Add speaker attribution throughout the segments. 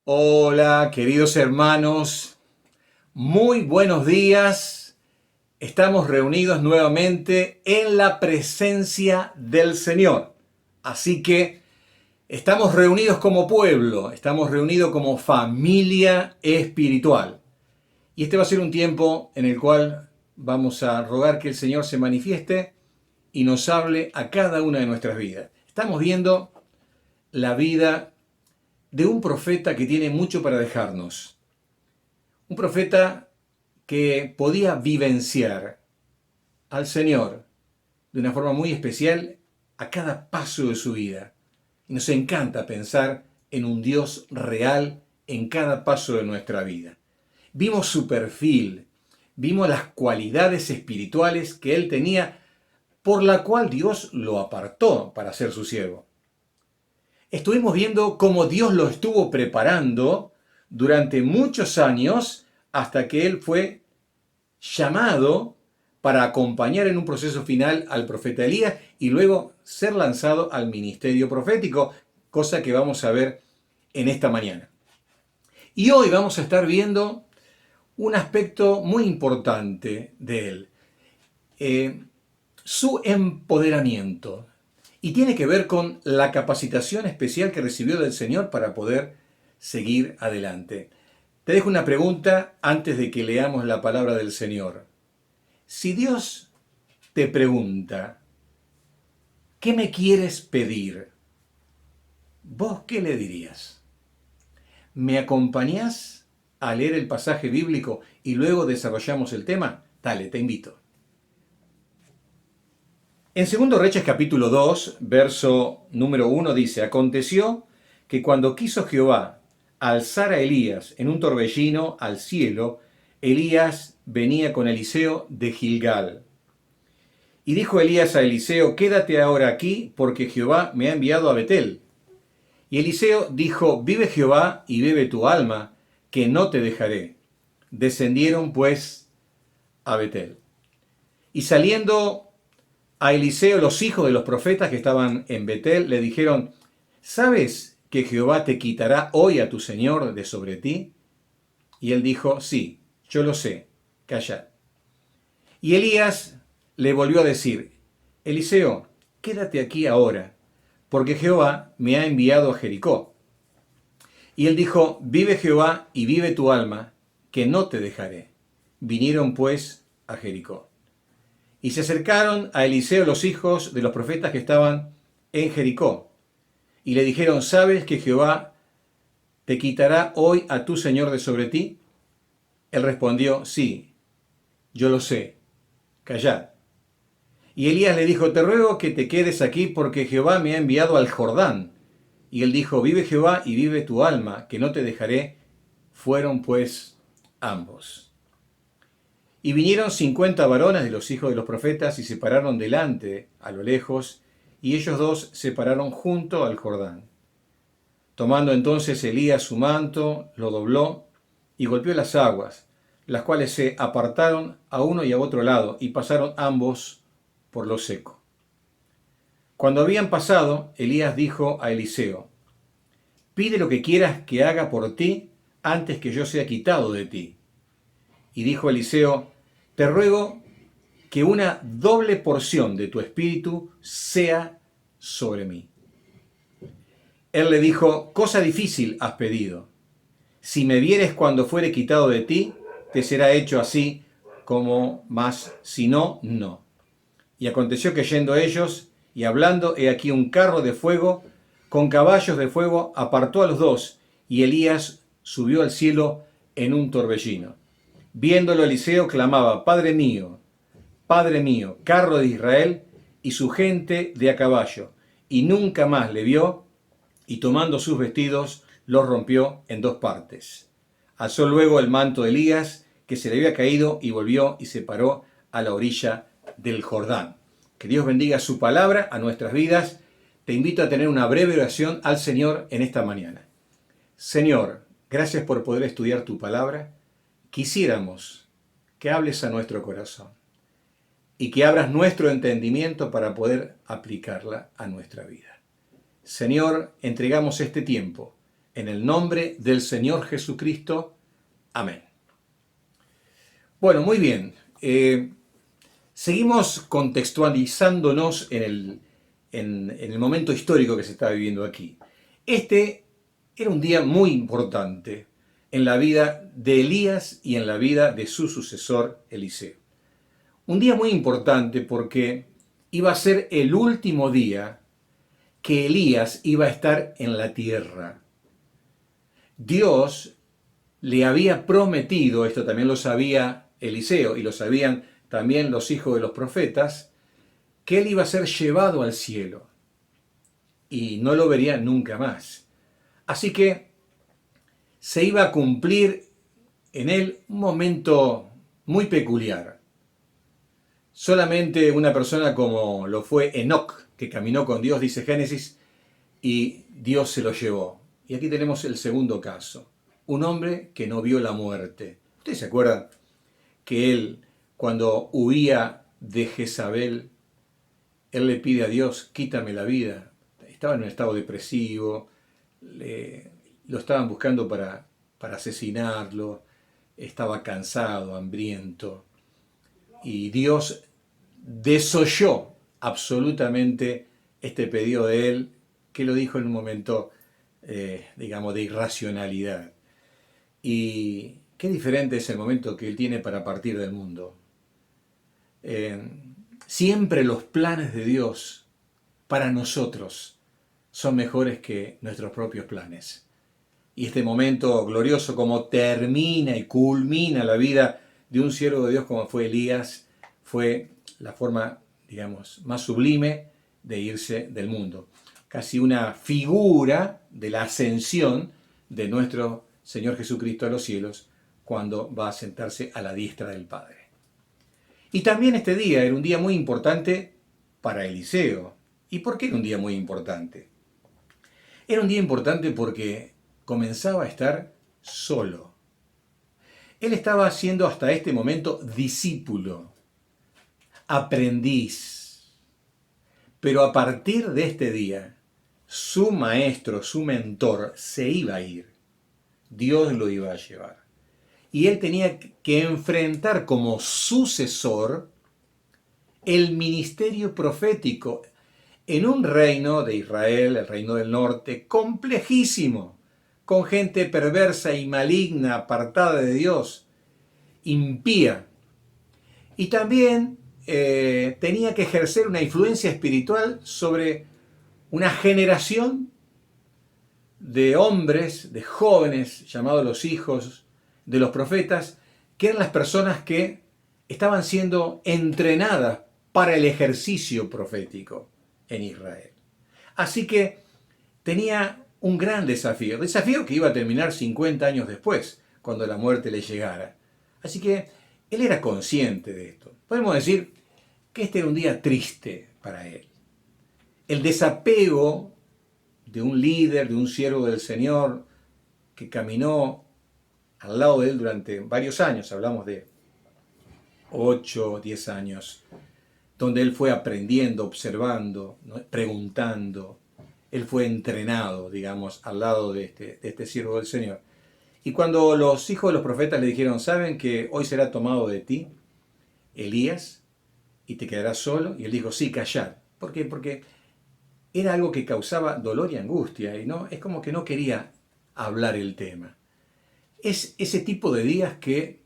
Speaker 1: Hola, queridos hermanos, muy buenos días. Estamos reunidos nuevamente en la presencia del Señor. Así que estamos reunidos como pueblo, estamos reunidos como familia espiritual. Y este va a ser un tiempo en el cual vamos a rogar que el Señor se manifieste y nos hable a cada una de nuestras vidas. Estamos viendo la vida de un profeta que tiene mucho para dejarnos. Un profeta que podía vivenciar al Señor de una forma muy especial a cada paso de su vida. Y nos encanta pensar en un Dios real en cada paso de nuestra vida. Vimos su perfil, vimos las cualidades espirituales que él tenía, por la cual Dios lo apartó para ser su siervo. Estuvimos viendo cómo Dios lo estuvo preparando durante muchos años hasta que él fue llamado para acompañar en un proceso final al profeta Elías y luego ser lanzado al ministerio profético, cosa que vamos a ver en esta mañana. Y hoy vamos a estar viendo un aspecto muy importante de él, su empoderamiento. Y tiene que ver con la capacitación especial que recibió del Señor para poder seguir adelante. Te dejo una pregunta antes de que leamos la palabra del Señor. Si Dios te pregunta, ¿qué me quieres pedir? ¿Vos qué le dirías? ¿Me acompañás a leer el pasaje bíblico y luego desarrollamos el tema? Dale, te invito. En 2 Reyes capítulo 2, verso número 1 dice, aconteció que cuando quiso Jehová alzar a Elías en un torbellino al cielo, Elías venía con Eliseo de Gilgal. Y dijo Elías a Eliseo, quédate ahora aquí, porque Jehová me ha enviado a Betel. Y Eliseo dijo, vive Jehová y vive tu alma, que no te dejaré. Descendieron pues a Betel. Y saliendo a Eliseo los hijos de los profetas que estaban en Betel, le dijeron, ¿sabes que Jehová te quitará hoy a tu señor de sobre ti? Y él dijo, sí, yo lo sé, calla. Y Elías le volvió a decir, Eliseo, quédate aquí ahora, porque Jehová me ha enviado a Jericó. Y él dijo, vive Jehová y vive tu alma, que no te dejaré. Vinieron pues a Jericó. Y se acercaron a Eliseo los hijos de los profetas que estaban en Jericó. Y le dijeron, ¿sabes que Jehová te quitará hoy a tu señor de sobre ti? Él respondió, sí, yo lo sé, callad. Y Elías le dijo, te ruego que te quedes aquí porque Jehová me ha enviado al Jordán. Y él dijo, vive Jehová y vive tu alma, que no te dejaré. Fueron pues ambos. Y vinieron 50 varones de los hijos de los profetas y se pararon delante a lo lejos, y ellos dos se pararon junto al Jordán. Tomando entonces Elías su manto, lo dobló y golpeó las aguas, las cuales se apartaron a uno y a otro lado, y pasaron ambos por lo seco. Cuando habían pasado, Elías dijo a Eliseo, pide lo que quieras que haga por ti antes que yo sea quitado de ti. Y dijo Eliseo, te ruego que una doble porción de tu espíritu sea sobre mí. Él le dijo, cosa difícil has pedido. Si me vieres cuando fuere quitado de ti, te será hecho así como más, si no, no. Y aconteció que yendo ellos y hablando, he aquí un carro de fuego con caballos de fuego apartó a los dos, y Elías subió al cielo en un torbellino. Viéndolo Eliseo clamaba, Padre mío, carro de Israel y su gente de a caballo. Y nunca más le vio, y tomando sus vestidos, los rompió en dos partes. Alzó luego el manto de Elías, que se le había caído, y volvió y se paró a la orilla del Jordán. Que Dios bendiga su palabra a nuestras vidas. Te invito a tener una breve oración al Señor en esta mañana. Señor, gracias por poder estudiar tu palabra. Quisiéramos que hables a nuestro corazón y que abras nuestro entendimiento para poder aplicarla a nuestra vida. Señor, entregamos este tiempo En el nombre del Señor Jesucristo. Amén. Bueno, muy bien. Seguimos contextualizándonos en el momento histórico que se está viviendo aquí. Este era un día muy importante en la vida de Elías y en la vida de su sucesor, Eliseo. Un día muy importante porque iba a ser el último día que Elías iba a estar en la tierra. Dios le había prometido, esto también lo sabía Eliseo y lo sabían también los hijos de los profetas, que él iba a ser llevado al cielo y no lo vería nunca más. Así que se iba a cumplir en él un momento muy peculiar. Solamente una persona como lo fue Enoc, que caminó con Dios, dice Génesis, y Dios se lo llevó. Y aquí tenemos el segundo caso. Un hombre que no vio la muerte. ¿Ustedes se acuerdan que él, cuando huía de Jezabel, él le pide a Dios, quítame la vida? Estaba en un estado depresivo, lo estaban buscando para asesinarlo, estaba cansado, hambriento. Y Dios desoyó absolutamente este pedido de él, que lo dijo en un momento, digamos, de irracionalidad. Y qué diferente es el momento que él tiene para partir del mundo. Siempre los planes de Dios para nosotros son mejores que nuestros propios planes. Y este momento glorioso, como termina y culmina la vida de un siervo de Dios como fue Elías, fue la forma, digamos, más sublime de irse del mundo. Casi una figura de la ascensión de nuestro Señor Jesucristo a los cielos cuando va a sentarse a la diestra del Padre. Y también este día era un día muy importante para Eliseo. ¿Y por qué era un día muy importante? Era un día importante porque comenzaba a estar solo. Él estaba siendo hasta este momento discípulo, aprendiz. Pero a partir de este día, su maestro, su mentor, se iba a ir. Dios lo iba a llevar. Y él tenía que enfrentar como sucesor el ministerio profético en un reino de Israel, el reino del norte, complejísimo, con gente perversa y maligna, apartada de Dios, impía. Y también tenía que ejercer una influencia espiritual sobre una generación de hombres, de jóvenes, llamados los hijos de los profetas, que eran las personas que estaban siendo entrenadas para el ejercicio profético en Israel. Así que tenía un gran desafío que iba a terminar 50 años después, cuando la muerte le llegara. Así que él era consciente de esto. Podemos decir que este era un día triste para él. El desapego de un líder, de un siervo del Señor, que caminó al lado de él durante varios años, hablamos de 8, 10 años, donde él fue aprendiendo, observando, ¿no?, preguntando. Él fue entrenado, digamos, al lado de este siervo del Señor. Y cuando los hijos de los profetas le dijeron, ¿saben que hoy será tomado de ti Elías y te quedarás solo? Y él dijo, sí, callad. ¿Por qué? Porque era algo que causaba dolor y angustia, y no, es como que no quería hablar el tema. Es ese tipo de días que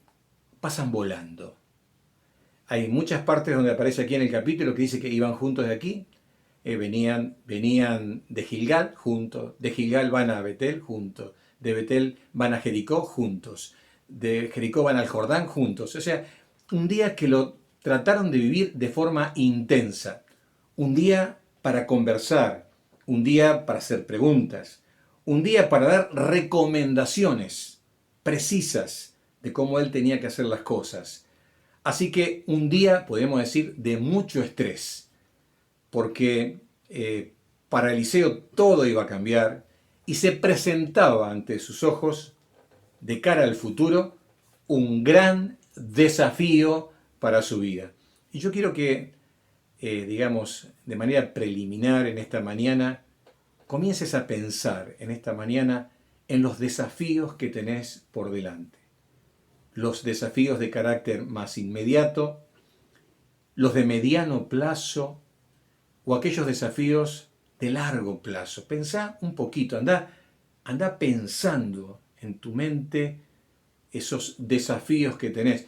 Speaker 1: pasan volando. Hay muchas partes donde aparece aquí en el capítulo que dice que iban juntos de aquí, venían de Gilgal juntos, de Gilgal van a Betel juntos, de Betel van a Jericó juntos, de Jericó van al Jordán juntos. O sea, un día que lo trataron de vivir de forma intensa, un día para conversar, un día para hacer preguntas, un día para dar recomendaciones precisas de cómo él tenía que hacer las cosas. Así que un día, podemos decir, de mucho estrés, porque para Eliseo todo iba a cambiar y se presentaba ante sus ojos, de cara al futuro, un gran desafío para su vida. Y yo quiero que, digamos, de manera preliminar en esta mañana, comiences a pensar en esta mañana en los desafíos que tenés por delante. Los desafíos de carácter más inmediato, los de mediano plazo o aquellos desafíos de largo plazo. Pensá un poquito, anda pensando en tu mente esos desafíos que tenés.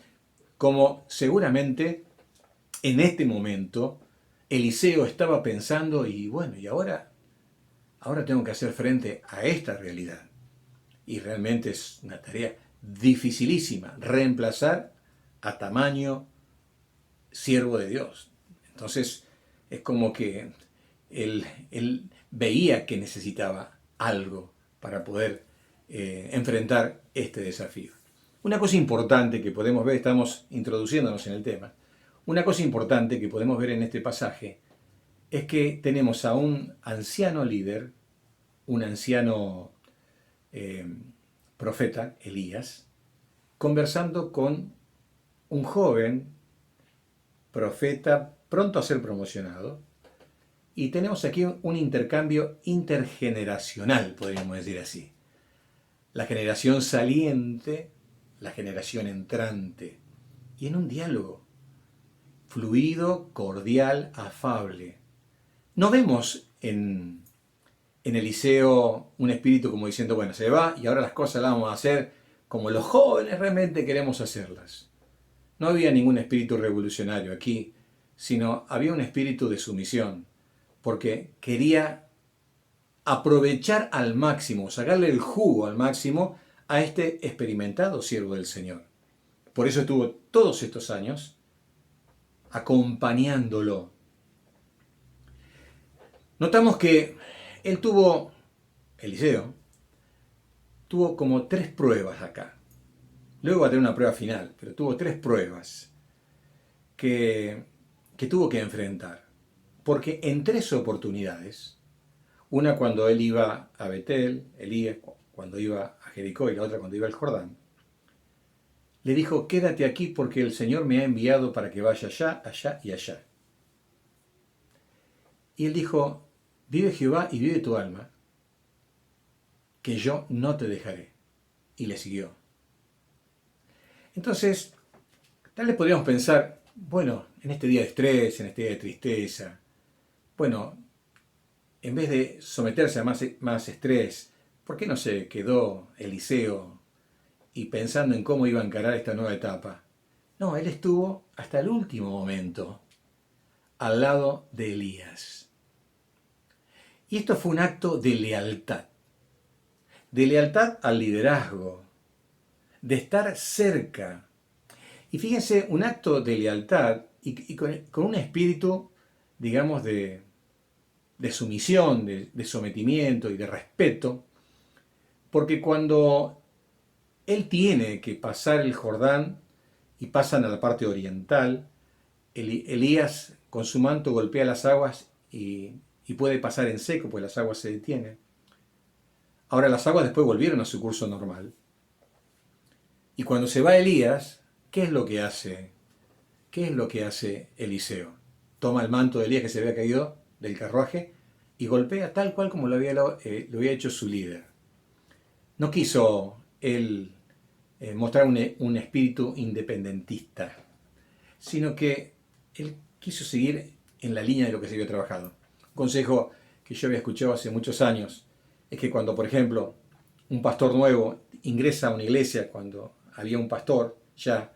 Speaker 1: Como seguramente en este momento Eliseo estaba pensando, y bueno, y ahora tengo que hacer frente a esta realidad. Y realmente es una tarea dificilísima, reemplazar a tamaño siervo de Dios. Entonces es como que él veía que necesitaba algo para poder enfrentar este desafío. Una cosa importante que podemos ver, estamos introduciéndonos en el tema, una cosa importante que podemos ver en este pasaje es que tenemos a un anciano líder, un anciano profeta, Elías, conversando con un joven profeta pronto a ser promocionado. Y tenemos aquí un intercambio intergeneracional, podríamos decir así. La generación saliente, la generación entrante. Y en un diálogo fluido, cordial, afable. No vemos en Eliseo un espíritu como diciendo, bueno, se va y ahora las cosas las vamos a hacer como los jóvenes realmente queremos hacerlas. No había ningún espíritu revolucionario aquí, sino había un espíritu de sumisión, porque quería aprovechar al máximo, sacarle el jugo al máximo a este experimentado siervo del Señor. Por eso estuvo todos estos años acompañándolo. Notamos que Eliseo, tuvo como 3 pruebas acá. Luego va a tener una prueba final, pero tuvo 3 pruebas que tuvo que enfrentar. Porque en 3 oportunidades, una cuando él iba a Betel, Elías cuando iba a Jericó y la otra cuando iba al Jordán, le dijo, quédate aquí porque el Señor me ha enviado para que vaya allá, allá y allá. Y él dijo, vive Jehová y vive tu alma, que yo no te dejaré. Y le siguió. Entonces, tal vez podríamos pensar, bueno, en este día de estrés, en este día de tristeza, bueno, en vez de someterse a más estrés, ¿por qué no se quedó Eliseo y pensando en cómo iba a encarar esta nueva etapa? No, él estuvo hasta el último momento al lado de Elías. Y esto fue un acto de lealtad al liderazgo, de estar cerca. Y fíjense, un acto de lealtad y con un espíritu, digamos, de sumisión, de sometimiento y de respeto, porque cuando él tiene que pasar el Jordán y pasan a la parte oriental, Elías con su manto golpea las aguas y puede pasar en seco, pues las aguas se detienen. Ahora las aguas después volvieron a su curso normal. Y cuando se va Elías, ¿qué es lo que hace? ¿Qué es lo que hace Eliseo? Toma el manto de Elías que se había caído del carruaje y golpea tal cual como lo había hecho su líder. No quiso él mostrar un espíritu independentista, sino que él quiso seguir en la línea de lo que se había trabajado. Un consejo que yo había escuchado hace muchos años es que cuando, por ejemplo, un pastor nuevo ingresa a una iglesia, cuando había un pastor ya,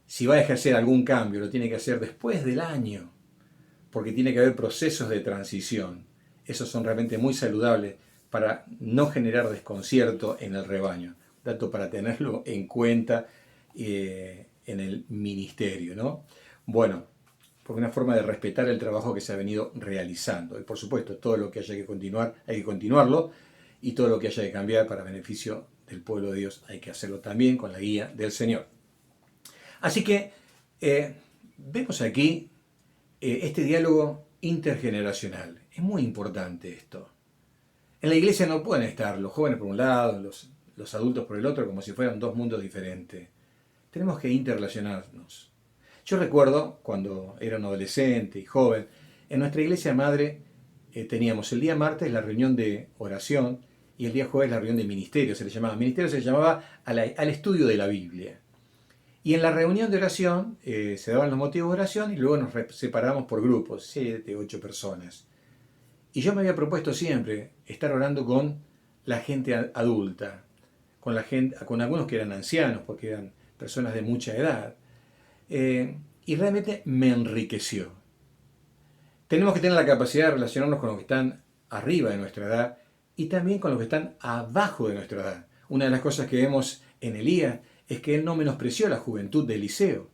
Speaker 1: si va a ejercer algún cambio, lo tiene que hacer después del año, porque tiene que haber procesos de transición. Esos son realmente muy saludables para no generar desconcierto en el rebaño. Dato para tenerlo en cuenta en el ministerio, ¿no? Bueno, porque una forma de respetar el trabajo que se ha venido realizando. Y por supuesto, todo lo que haya que continuar, hay que continuarlo, y todo lo que haya que cambiar para beneficio del pueblo de Dios, hay que hacerlo también con la guía del Señor. Así que vemos aquí este diálogo intergeneracional. Es muy importante esto. En la iglesia no pueden estar los jóvenes por un lado, los adultos por el otro, como si fueran 2 mundos diferentes. Tenemos que interrelacionarnos. Yo recuerdo cuando era un adolescente y joven, en nuestra iglesia madre teníamos el día martes la reunión de oración y el día jueves la reunión de ministerio, se le llamaba. Ministerio se le llamaba al estudio de la Biblia. Y en la reunión de oración se daban los motivos de oración y luego nos separábamos por grupos, 7, 8 personas. Y yo me había propuesto siempre estar orando con la gente adulta, con algunos que eran ancianos, porque eran personas de mucha edad. Y realmente me enriqueció. Tenemos que tener la capacidad de relacionarnos con los que están arriba de nuestra edad y también con los que están abajo de nuestra edad. Una de las cosas que vemos en Elías es que él no menospreció la juventud de Eliseo,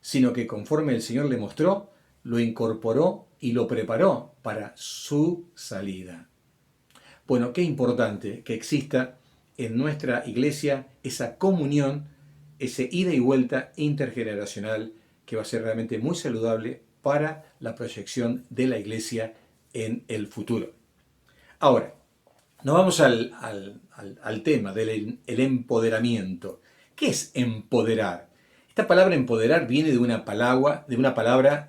Speaker 1: sino que conforme el Señor le mostró, lo incorporó y lo preparó para su salida. Bueno, qué importante que exista en nuestra iglesia esa comunión, ese ida y vuelta intergeneracional que va a ser realmente muy saludable para la proyección de la iglesia en el futuro. Ahora, nos vamos al tema del empoderamiento. ¿Qué es empoderar? Esta palabra empoderar viene de una palabra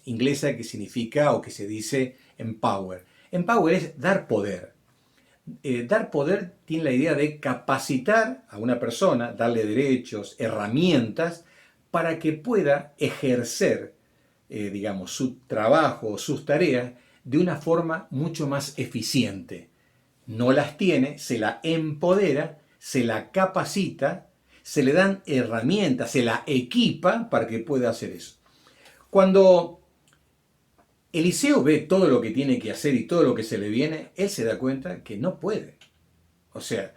Speaker 1: inglesa que significa o que se dice empower. Empower es dar poder. Dar poder tiene la idea de capacitar a una persona, darle derechos, herramientas, para que pueda ejercer, su trabajo o sus tareas de una forma mucho más eficiente. No las tiene, se la empodera, se la capacita, se le dan herramientas, se la equipa para que pueda hacer eso. Cuando Eliseo ve todo lo que tiene que hacer y todo lo que se le viene, él se da cuenta que no puede. O sea,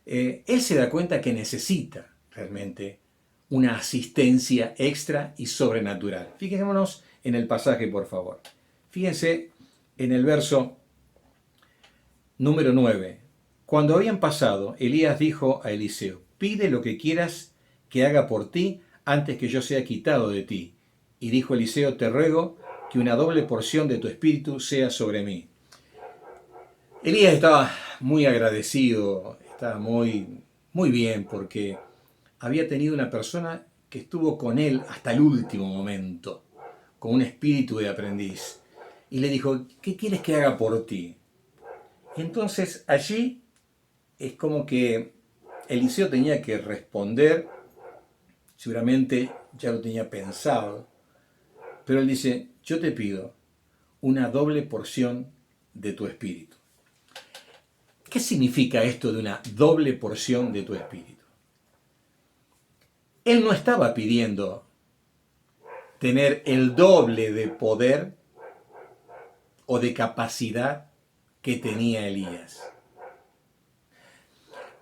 Speaker 1: él se da cuenta que necesita realmente una asistencia extra y sobrenatural. Fijémonos en el pasaje, por favor. Fíjense en el verso número 9. Cuando habían pasado, Elías dijo a Eliseo: pide lo que quieras que haga por ti antes que yo sea quitado de ti. Y dijo Eliseo: te ruego que una doble porción de tu espíritu sea sobre mí. Elías estaba muy agradecido, estaba muy bien, porque había tenido una persona que estuvo con él hasta el último momento, con un espíritu de aprendiz. Y le dijo: ¿qué quieres que haga por ti? Y entonces allí es como que Eliseo tenía que responder, seguramente ya lo tenía pensado, pero él dice: yo te pido una doble porción de tu espíritu. ¿Qué significa esto de una doble porción de tu espíritu? Él no estaba pidiendo tener el doble de poder o de capacidad que tenía Elías.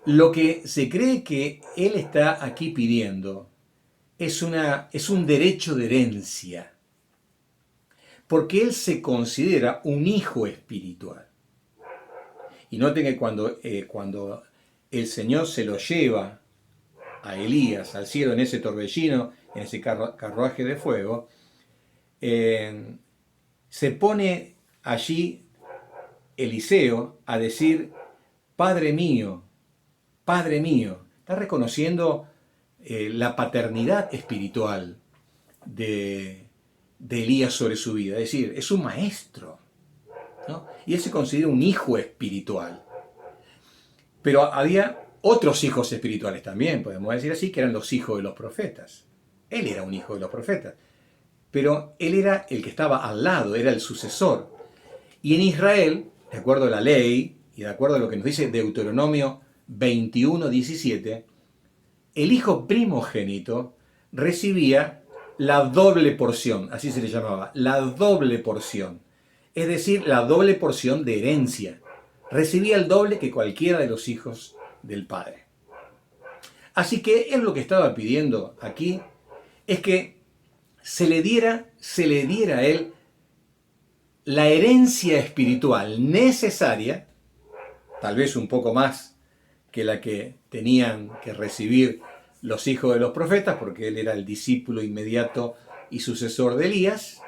Speaker 1: Lo que se cree que él está aquí pidiendo es un derecho de herencia, porque él se considera un hijo espiritual. Y noten que cuando el Señor se lo lleva a Elías al cielo en ese torbellino, en ese carruaje de fuego, se pone allí Eliseo a decir: Padre mío, Padre mío. Está reconociendo la paternidad espiritual de Elías sobre su vida. Es decir, es un maestro, ¿no? Y él se considera un hijo espiritual. Pero había otros hijos espirituales también, podemos decir así, que eran los hijos de los profetas. Él era un hijo de los profetas, pero él era el que estaba al lado, era el sucesor. Y en Israel, de acuerdo a la ley y de acuerdo a lo que nos dice Deuteronomio 21:17, el hijo primogénito recibía la doble porción, así se le llamaba, la doble porción. Es decir, la doble porción de herencia. Recibía el doble que cualquiera de los hijos del padre. Así que él lo que estaba pidiendo aquí es que se le diera a él la herencia espiritual necesaria, tal vez un poco más que la que tenían que recibir los hijos de los profetas, porque él era el discípulo inmediato y sucesor de Elías,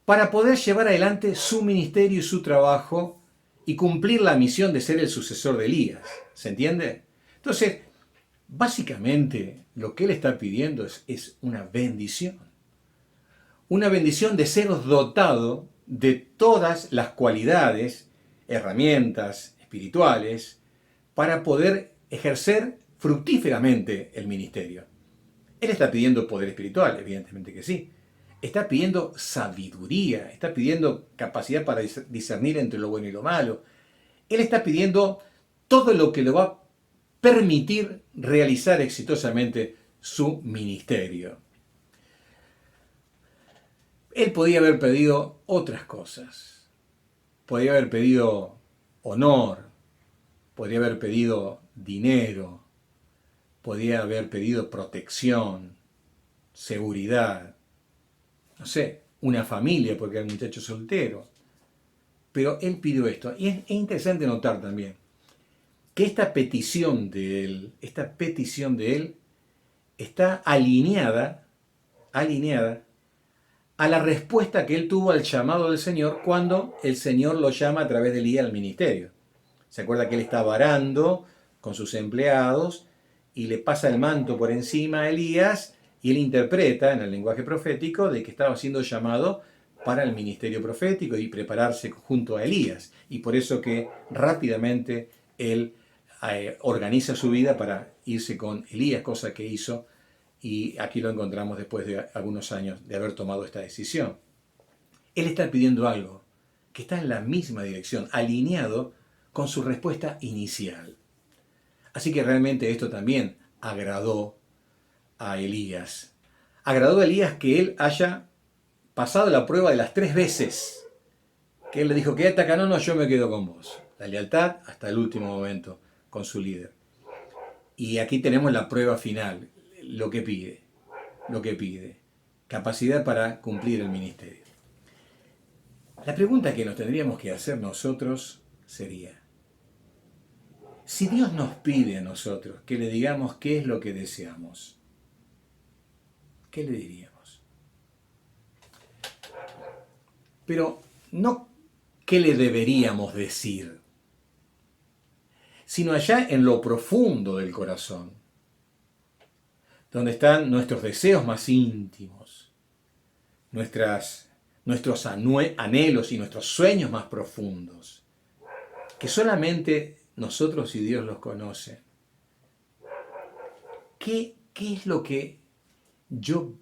Speaker 1: para poder llevar adelante su ministerio y su trabajo y cumplir la misión de ser el sucesor de Elías. ¿Se entiende? Entonces, básicamente lo que él está pidiendo es una bendición. Una bendición de ser dotado de todas las cualidades, herramientas espirituales, para poder ejercer fructíferamente el ministerio. Él está pidiendo poder espiritual, evidentemente que sí. Está pidiendo sabiduría, está pidiendo capacidad para discernir entre lo bueno y lo malo. Él está pidiendo todo lo que le va a permitir realizar exitosamente su ministerio. Él podía haber pedido otras cosas. Podría haber pedido honor, podría haber pedido dinero, podría haber pedido protección, seguridad, no sé, una familia porque era un muchacho soltero. Pero él pidió esto. Y es interesante notar también que esta petición de él está alineada a la respuesta que él tuvo al llamado del Señor cuando el Señor lo llama a través de Elías al ministerio. Se acuerda que él estaba arando con sus empleados y le pasa el manto por encima a Elías y él interpreta en el lenguaje profético de que estaba siendo llamado para el ministerio profético y prepararse junto a Elías. Y por eso que rápidamente él organiza su vida para irse con Elías, cosa que hizo, y aquí lo encontramos después de algunos años de haber tomado esta decisión. Él está pidiendo algo que está en la misma dirección, alineado con su respuesta inicial. Así que realmente esto también agradó a Elías. Agradó a Elías que él haya pasado la prueba de las 3 veces. Que él le dijo, quédate acá, no, yo me quedo con vos. La lealtad hasta el último momento con su líder. Y aquí tenemos la prueba final, lo que pide. Capacidad para cumplir el ministerio. La pregunta que nos tendríamos que hacer nosotros sería, si Dios nos pide a nosotros que le digamos qué es lo que deseamos, ¿qué le diríamos? Pero no qué le deberíamos decir, sino allá en lo profundo del corazón, donde están nuestros deseos más íntimos, nuestros anhelos y nuestros sueños más profundos, que solamente nosotros y Dios los conocen. ¿Qué es lo que yo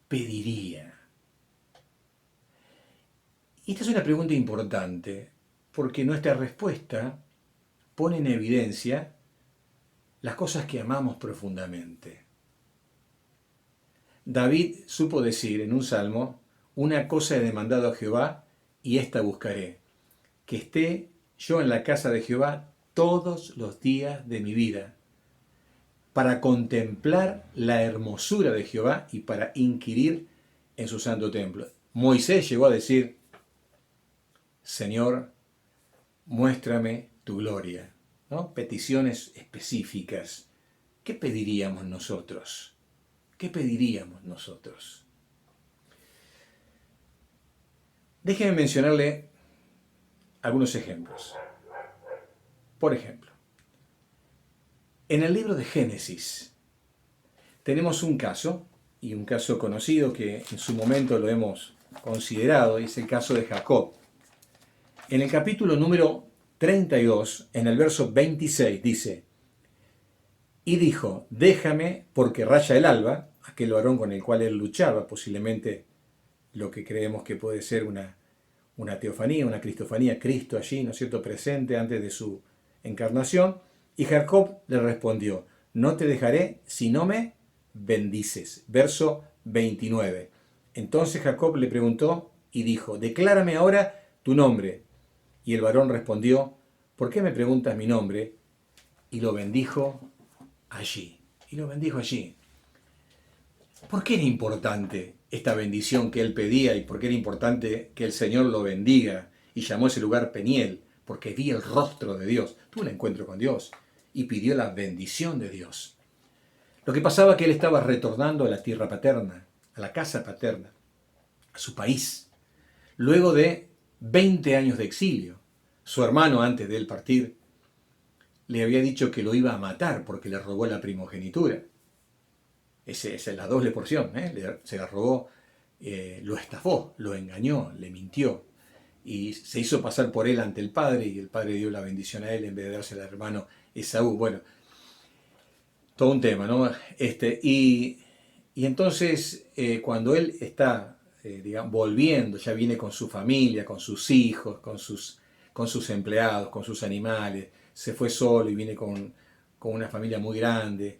Speaker 1: pediría? Y esta es una pregunta importante, porque nuestra respuesta pone en evidencia las cosas que amamos profundamente. David supo decir en un salmo, una cosa he demandado a Jehová y esta buscaré, que esté yo en la casa de Jehová todos los días de mi vida, para contemplar la hermosura de Jehová y para inquirir en su santo templo. Moisés llegó a decir, Señor, muéstrame tu gloria, ¿no? Peticiones específicas. ¿Qué pediríamos nosotros? ¿Qué pediríamos nosotros? Déjeme mencionarle algunos ejemplos. Por ejemplo, en el libro de Génesis tenemos un caso, y un caso conocido que en su momento lo hemos considerado, y es el caso de Jacob. En el capítulo número 32, en el verso 26, dice, y dijo, déjame porque raya el alba, aquel varón con el cual él luchaba, posiblemente lo que creemos que puede ser una teofanía, una cristofanía, Cristo allí, ¿no es cierto?, presente antes de su encarnación. Y Jacob le respondió, no te dejaré si no me bendices. Verso 29. Entonces Jacob le preguntó y dijo, declárame ahora tu nombre. Y el varón respondió, ¿por qué me preguntas mi nombre? Y lo bendijo allí. ¿Por qué era importante esta bendición que él pedía y por qué era importante que el Señor lo bendiga? Y llamó ese lugar Peniel, porque vi el rostro de Dios. Tuvo un encuentro con Dios y pidió la bendición de Dios. Lo que pasaba es que él estaba retornando a la tierra paterna, a la casa paterna, a su país, luego de 20 años de exilio. Su hermano, antes de él partir, le había dicho que lo iba a matar porque le robó la primogenitura. Esa es la doble porción, se la robó, lo estafó, lo engañó, le mintió. y se hizo pasar por él ante el padre, y el padre dio la bendición a él en vez de dársela al hermano Esaú. Bueno, todo un tema, ¿no? Y entonces, cuando él está, digamos, volviendo, ya viene con su familia, con sus hijos, con sus empleados, con sus animales, se fue solo y viene con una familia muy grande,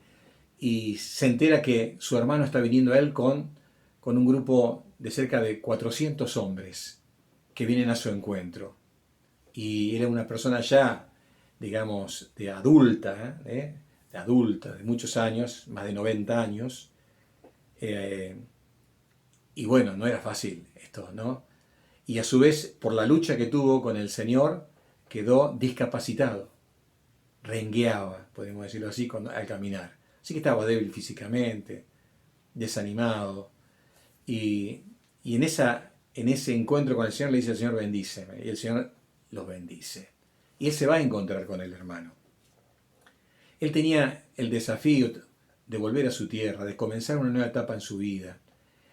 Speaker 1: y se entera que su hermano está viniendo a él con un grupo de cerca de 400 hombres que vienen a su encuentro. Y era una persona ya, digamos, de adulta, de muchos años, más de 90 años. eh, y bueno, no era fácil esto, ¿no? Y a su vez, por la lucha que tuvo con el Señor, quedó discapacitado, rengueaba, podemos decirlo así, al caminar. Así que estaba débil físicamente, desanimado. Y, y en ese encuentro con el Señor le dice al Señor, bendíceme. Y el Señor los bendice. Y él se va a encontrar con el hermano. Él tenía el desafío de volver a su tierra, de comenzar una nueva etapa en su vida.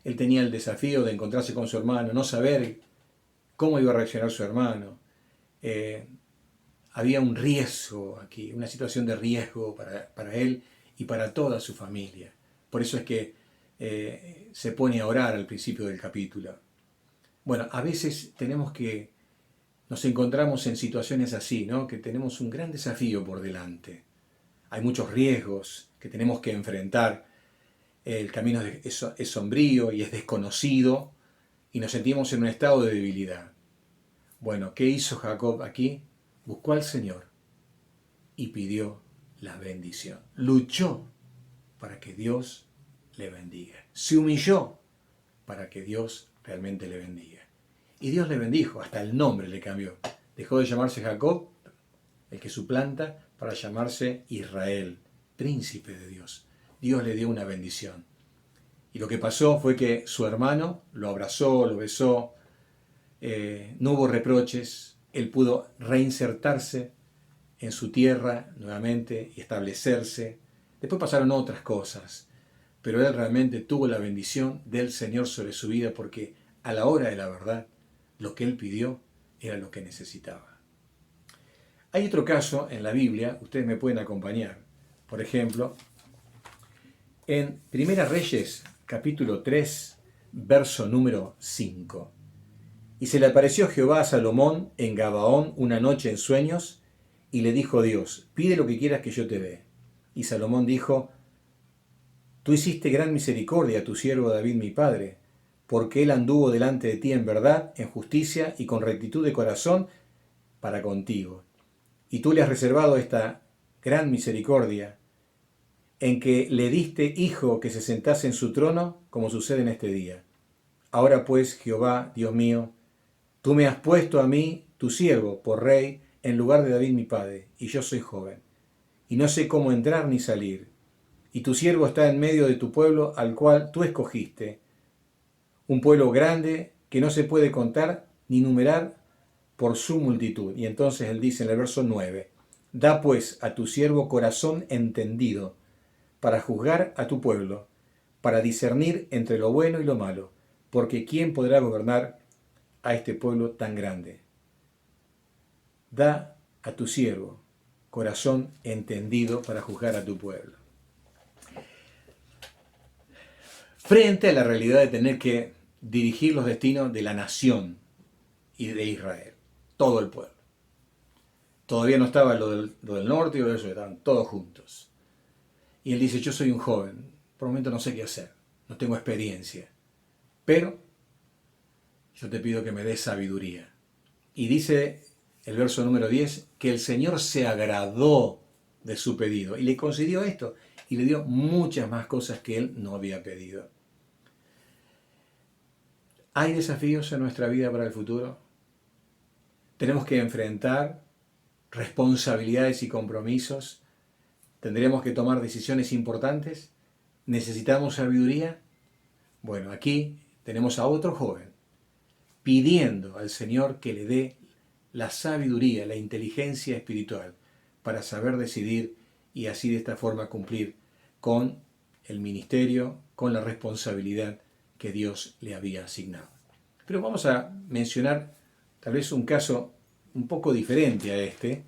Speaker 1: Él tenía el desafío de encontrarse con su hermano, no saber cómo iba a reaccionar su hermano. Había un riesgo aquí, una situación de riesgo para él y para toda su familia. Por eso es que se pone a orar al principio del capítulo. Bueno, a veces nos encontramos en situaciones así, ¿no? Que tenemos un gran desafío por delante. Hay muchos riesgos que tenemos que enfrentar. El camino es sombrío y es desconocido y nos sentimos en un estado de debilidad. Bueno, ¿qué hizo Jacob aquí? Buscó al Señor y pidió la bendición. Luchó para que Dios le bendiga. Se humilló para que Dios realmente le bendiga. Y Dios le bendijo, hasta el nombre le cambió. Dejó de llamarse Jacob, el que suplanta, para llamarse Israel, príncipe de Dios. Dios le dio una bendición. Y lo que pasó fue que su hermano lo abrazó, lo besó, no hubo reproches, él pudo reinsertarse en su tierra nuevamente y establecerse. Después pasaron otras cosas, pero él realmente tuvo la bendición del Señor sobre su vida porque a la hora de la verdad, lo que él pidió era lo que necesitaba. Hay otro caso en la Biblia, ustedes me pueden acompañar. Por ejemplo, en Primera Reyes, capítulo 3, verso número 5. Y se le apareció Jehová a Salomón en Gabaón una noche en sueños, y le dijo Dios, pide lo que quieras que yo te dé. Y Salomón dijo, tú hiciste gran misericordia a tu siervo David mi padre, porque él anduvo delante de ti en verdad, en justicia y con rectitud de corazón para contigo. Y tú le has reservado esta gran misericordia, en que le diste hijo que se sentase en su trono, como sucede en este día. Ahora pues, Jehová, Dios mío, tú me has puesto a mí, tu siervo, por rey, en lugar de David mi padre, y yo soy joven, y no sé cómo entrar ni salir. Y tu siervo está en medio de tu pueblo, al cual tú escogiste, un pueblo grande que no se puede contar ni numerar por su multitud. Y entonces él dice en el verso 9, da pues a tu siervo corazón entendido, para juzgar a tu pueblo, para discernir entre lo bueno y lo malo, porque ¿quién podrá gobernar a este pueblo tan grande? Da a tu siervo corazón entendido para juzgar a tu pueblo. Frente a la realidad de tener que dirigir los destinos de la nación y de Israel, todo el pueblo. Todavía no estaba lo del norte y lo del sur, estaban todos juntos. Y él dice, yo soy un joven, por el momento no sé qué hacer, no tengo experiencia, pero yo te pido que me des sabiduría. Y dice el verso número 10, que el Señor se agradó de su pedido y le concedió esto y le dio muchas más cosas que él no había pedido. ¿Hay desafíos en nuestra vida para el futuro? Tenemos que enfrentar responsabilidades y compromisos. ¿Tendremos que tomar decisiones importantes? ¿Necesitamos sabiduría? Bueno, aquí tenemos a otro joven pidiendo al Señor que le dé la sabiduría, la inteligencia espiritual para saber decidir y así de esta forma cumplir con el ministerio, con la responsabilidad que Dios le había asignado. Pero vamos a mencionar tal vez un caso un poco diferente a este,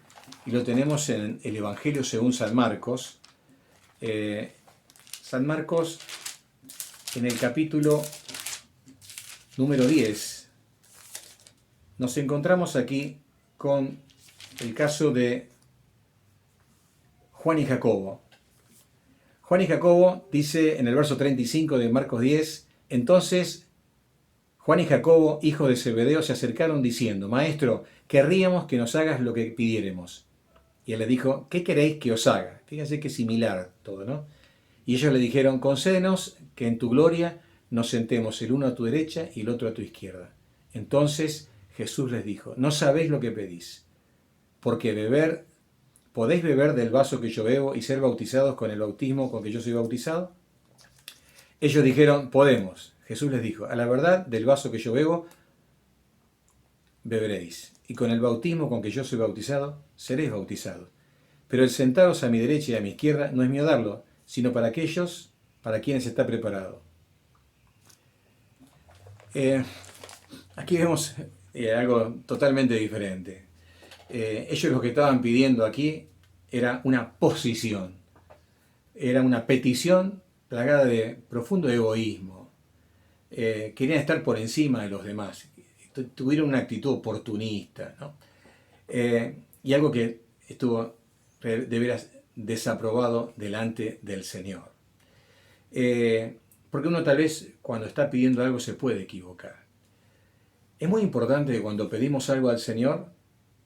Speaker 1: y lo tenemos en el Evangelio según San Marcos. San Marcos, en el capítulo número 10, nos encontramos aquí con el caso de Juan y Jacobo. Juan y Jacobo dice en el verso 35 de Marcos 10, entonces Juan y Jacobo, hijos de Zebedeo, se acercaron diciendo, Maestro, querríamos que nos hagas lo que pidiéremos. Y él le dijo, ¿qué queréis que os haga? Fíjense que es similar todo, ¿no? Y ellos le dijeron, concédenos que en tu gloria nos sentemos el uno a tu derecha y el otro a tu izquierda. Entonces Jesús les dijo, no sabéis lo que pedís, porque ¿podéis beber del vaso que yo bebo y ser bautizados con el bautismo con que yo soy bautizado? Ellos dijeron, podemos. Jesús les dijo, a la verdad, del vaso que yo bebo, beberéis, y con el bautismo con que yo soy bautizado, seréis bautizados. Pero el sentaros a mi derecha y a mi izquierda no es mío darlo, sino para aquellos para quienes está preparado. Aquí vemos algo totalmente diferente. Ellos lo que estaban pidiendo aquí era una posición, era una petición plagada de profundo egoísmo. Querían estar por encima de los demás, tuvieron una actitud oportunista, ¿no? Y algo que estuvo de veras desaprobado delante del Señor. Porque uno tal vez cuando está pidiendo algo se puede equivocar. Es muy importante que cuando pedimos algo al Señor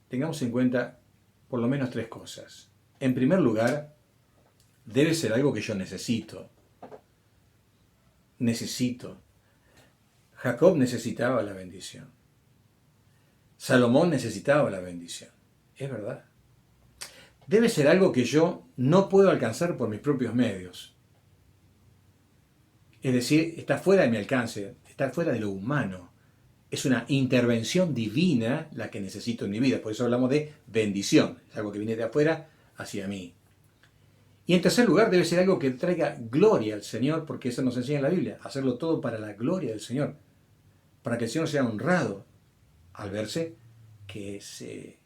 Speaker 1: tengamos en cuenta por lo menos tres cosas. En primer lugar, debe ser algo que yo necesito. Jacob necesitaba la bendición. Salomón necesitaba la bendición. Es verdad. Debe ser algo que yo no puedo alcanzar por mis propios medios. Es decir, está fuera de mi alcance, está fuera de lo humano. Es una intervención divina la que necesito en mi vida. Por eso hablamos de bendición. Es algo que viene de afuera hacia mí. Y en tercer lugar, debe ser algo que traiga gloria al Señor, porque eso nos enseña en la Biblia. Hacerlo todo para la gloria del Señor. Para que el Señor sea honrado al verse que se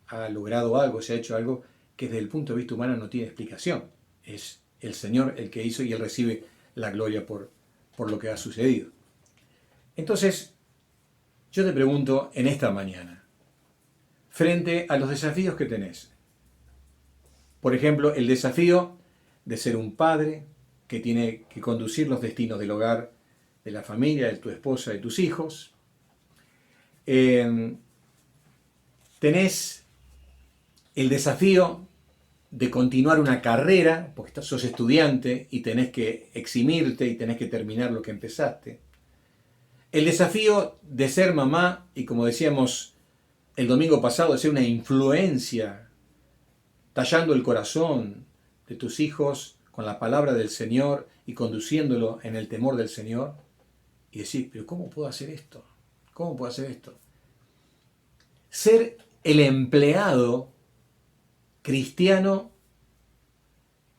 Speaker 1: ha logrado algo, se ha hecho algo que desde el punto de vista humano no tiene explicación. Es el Señor el que hizo y Él recibe la gloria por lo que ha sucedido. Entonces, yo te pregunto en esta mañana, frente a los desafíos que tenés, por ejemplo, el desafío de ser un padre que tiene que conducir los destinos del hogar, de la familia, de tu esposa, de tus hijos. Tenés el desafío de continuar una carrera, porque sos estudiante y tenés que eximirte y tenés que terminar lo que empezaste. El desafío de ser mamá y, como decíamos el domingo pasado, de ser una influencia, tallando el corazón de tus hijos con la palabra del Señor y conduciéndolo en el temor del Señor. Y decir, pero ¿cómo puedo hacer esto? ¿Cómo puedo hacer esto? Ser el empleado cristiano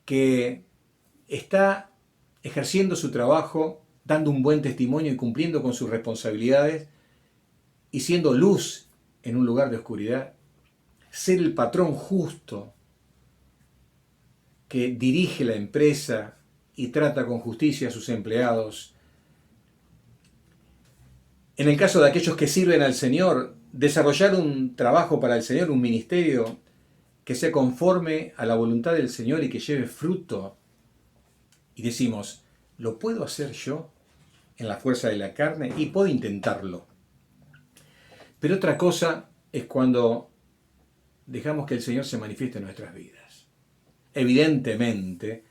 Speaker 1: que está ejerciendo su trabajo, dando un buen testimonio y cumpliendo con sus responsabilidades y siendo luz en un lugar de oscuridad. Ser el patrón justo que dirige la empresa y trata con justicia a sus empleados. En el caso de aquellos que sirven al Señor, desarrollar un trabajo para el Señor, un ministerio que sea conforme a la voluntad del Señor y que lleve fruto. Y decimos, ¿lo puedo hacer yo en la fuerza de la carne? Y puedo intentarlo. Pero otra cosa es cuando dejamos que el Señor se manifieste en nuestras vidas. Evidentemente,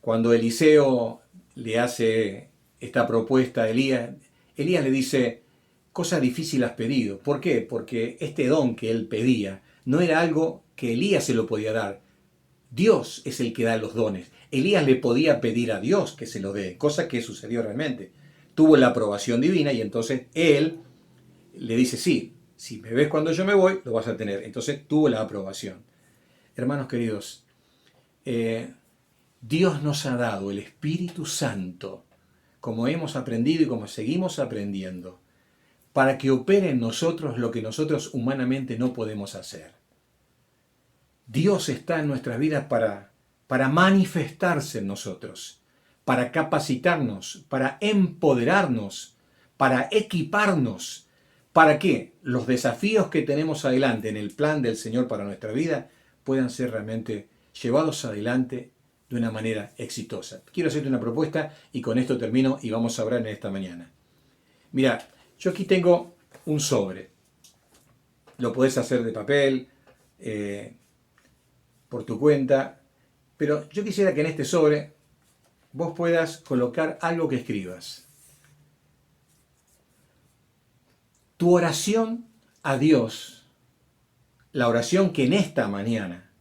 Speaker 1: cuando Eliseo le hace esta propuesta a Elías, Elías le dice, cosa difícil has pedido. ¿Por qué? Porque este don que él pedía no era algo que Elías se lo podía dar. Dios es el que da los dones. Elías le podía pedir a Dios que se lo dé, cosa que sucedió realmente. Tuvo la aprobación divina y entonces él le dice, sí, si me ves cuando yo me voy, lo vas a tener. Entonces tuvo la aprobación. Hermanos queridos, Dios nos ha dado el Espíritu Santo, como hemos aprendido y como seguimos aprendiendo, para que opere en nosotros lo que nosotros humanamente no podemos hacer. Dios está en nuestras vidas para manifestarse en nosotros, para capacitarnos, para empoderarnos, para equiparnos. ¿Para que los desafíos que tenemos adelante en el plan del Señor para nuestra vida puedan ser realmente llevados adelante de una manera exitosa? Quiero hacerte una propuesta y con esto termino y vamos a hablar en esta mañana. Mira, yo aquí tengo un sobre. Lo podés hacer de papel, por tu cuenta, pero yo quisiera que en este sobre vos puedas colocar algo que escribas. Tu oración a Dios, la oración que en esta mañana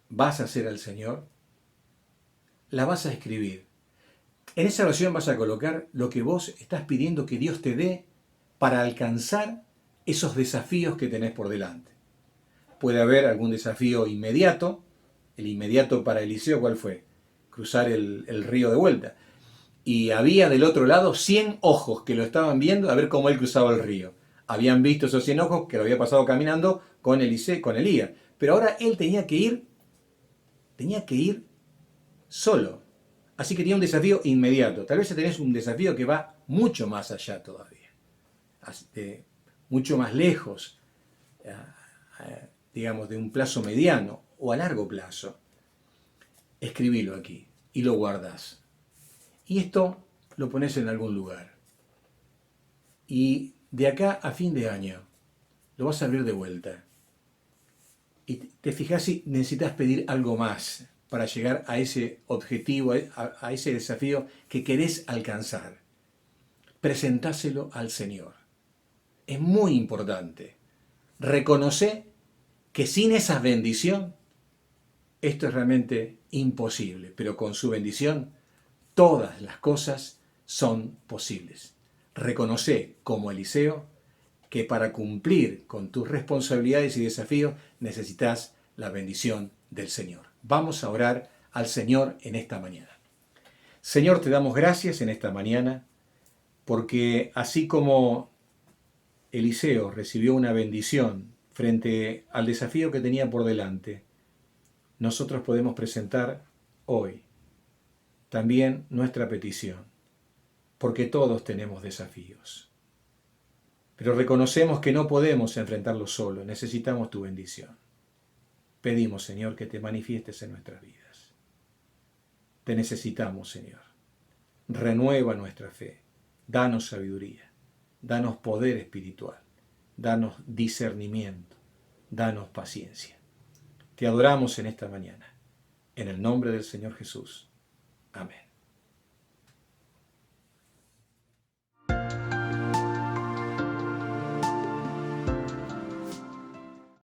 Speaker 1: vas a hacer al Señor, la vas a escribir. En esa oración vas a colocar lo que vos estás pidiendo que Dios te dé para alcanzar esos desafíos que tenés por delante. Puede haber algún desafío inmediato. El inmediato para Eliseo, ¿cuál fue? Cruzar el río de vuelta. Y había del otro lado 100 ojos que lo estaban viendo a ver cómo él cruzaba el río. Habían visto esos 100 ojos que lo había pasado caminando con Eliseo, con Elías. Pero ahora él tenía que ir solo. Así que tenía un desafío inmediato. Tal vez tenés un desafío que va mucho más allá todavía. Mucho más lejos, digamos, de un plazo mediano o a largo plazo. Escribilo aquí y lo guardás. Y esto lo pones en algún lugar. Y de acá a fin de año lo vas a abrir de vuelta. Y te fijas si necesitas pedir algo más para llegar a ese objetivo, a ese desafío que querés alcanzar. Presentáselo al Señor. Es muy importante. Reconoce que sin esa bendición, esto es realmente imposible, pero con su bendición, todas las cosas son posibles. Reconoce, como Eliseo, que para cumplir con tus responsabilidades y desafíos necesitas la bendición del Señor. Vamos a orar al Señor en esta mañana. Señor, te damos gracias en esta mañana, porque así como Eliseo recibió una bendición frente al desafío que tenía por delante, nosotros podemos presentar hoy también nuestra petición, porque todos tenemos desafíos. Pero reconocemos que no podemos enfrentarlos solos, necesitamos tu bendición. Pedimos, Señor, que te manifiestes en nuestras vidas. Te necesitamos, Señor. Renueva nuestra fe, danos sabiduría, danos poder espiritual, danos discernimiento, danos paciencia. Te adoramos en esta mañana, en el nombre del Señor Jesús. Amén.